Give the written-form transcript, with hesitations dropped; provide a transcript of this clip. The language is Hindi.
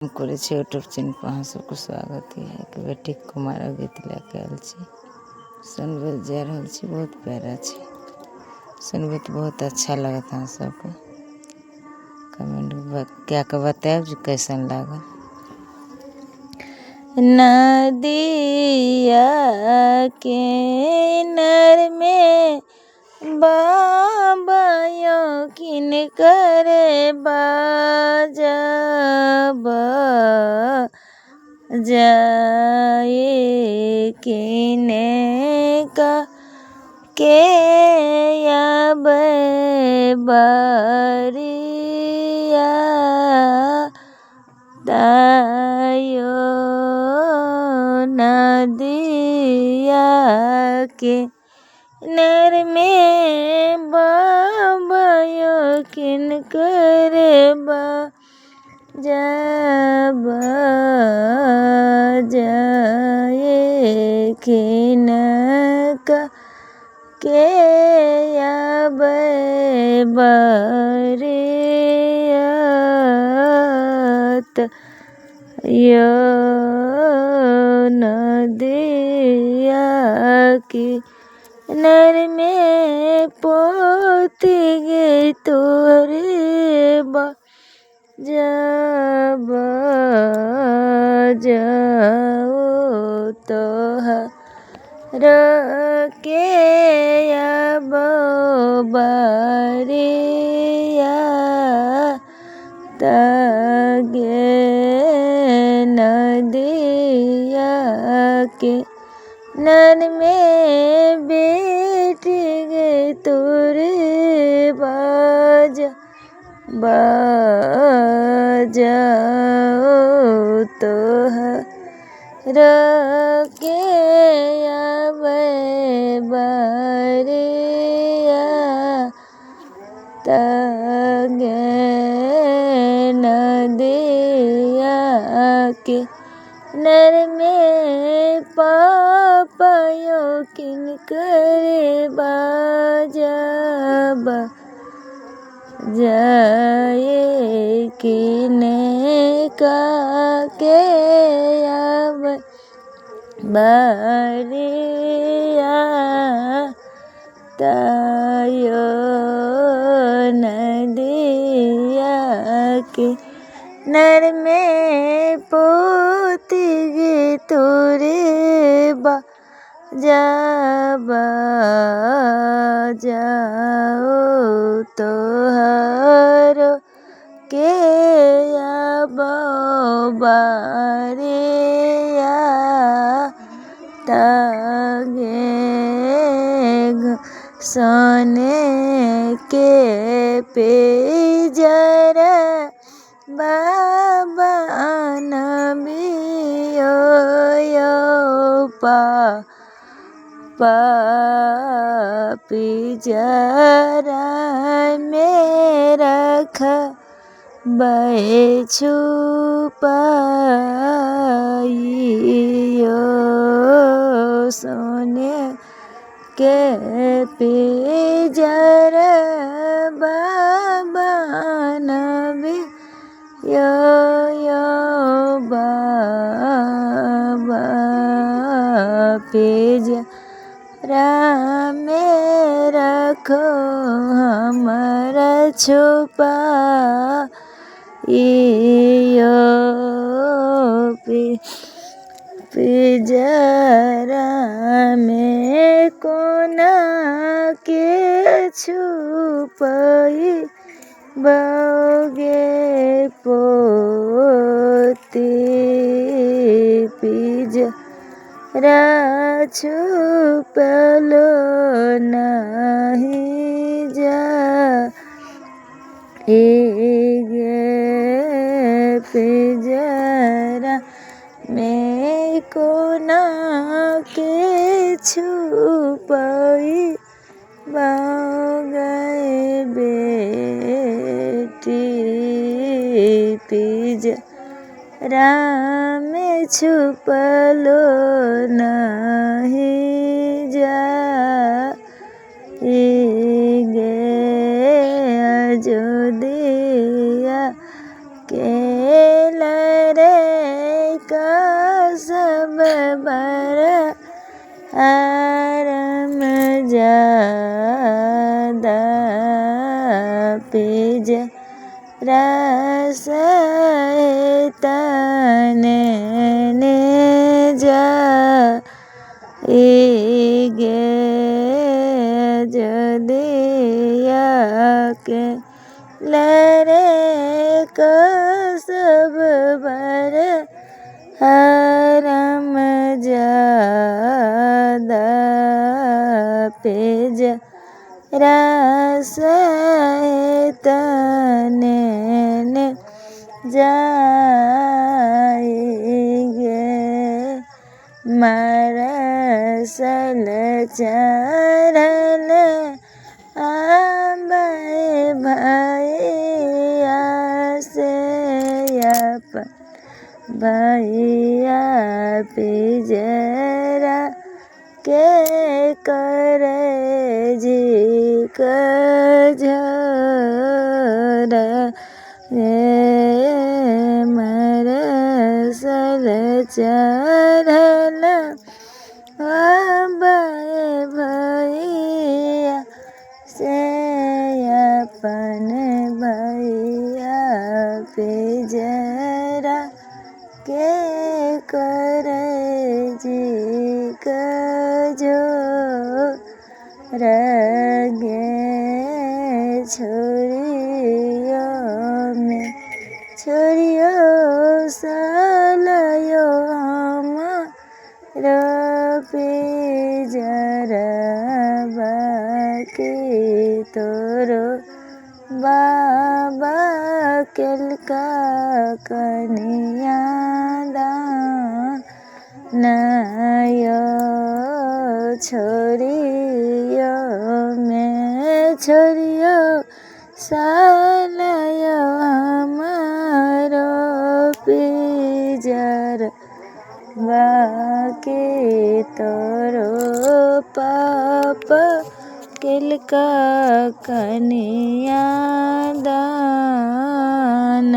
यूट्यूब चैनल पर अहाँ सबको स्वागत है। एक बेटी कुमार गीत लेके आयल छी, सुनबे जा रहल छी, बहुत प्यारा छी, सुनबे तो बहुत अच्छा लगता है सबको। कमेंट क्या के बताएब जो कैसन लागल। नदिया किनार में बाबायो किन करे बाजब जाए किने का के अब बरिया तायो नदिया के नर में बाबायो किन करे जब जाए किन का के अब बरियात यो नदिया की नर में पोती गे तोरे जब जाओ तो के अब बरिया तगे नदिया के नन में बेटी गे तोरे बाजाओ तो के अब बरिया तगे नदिया के नर में पापायो किन करे बाजब जाए किने का के अब बरिया तायो नदिया के नर में पोती गे तोरे जब जाओ तो के अब बरिया तगे सोने के पेजर बाबा नबियो यो पिजरा में रख छुपाइयो सोने के पिजर बाबा नबी यो बाबा पिजरा में रखो हमारा छुपा इयो पिजरा में कोना के छुपाई बगे पोती पिजरा छुपलो नहीं जा पिजरा में कोना के छुपाई गए बेटी पिजरा में छुपलो नहीं जा जो दिया के लर आराम ज्यादा पे रस तने ने जा गे जदिया के लरे को सब भर हरम ज्यादा पे रस तने ने जाएगे मरसल चरल आबे भैया से अपन भैया पिजरा के करे जी कझर मरसल चरल आबे भैया से अपन भैया पिजरा के करे जी रगे छोरियो सालयो हमारा पिजरबा के तोरो बाबा केलका कनिया दानयो छोरियो सालयो हमारो पिजरबा के तोरो पापा केलका कनिया दान।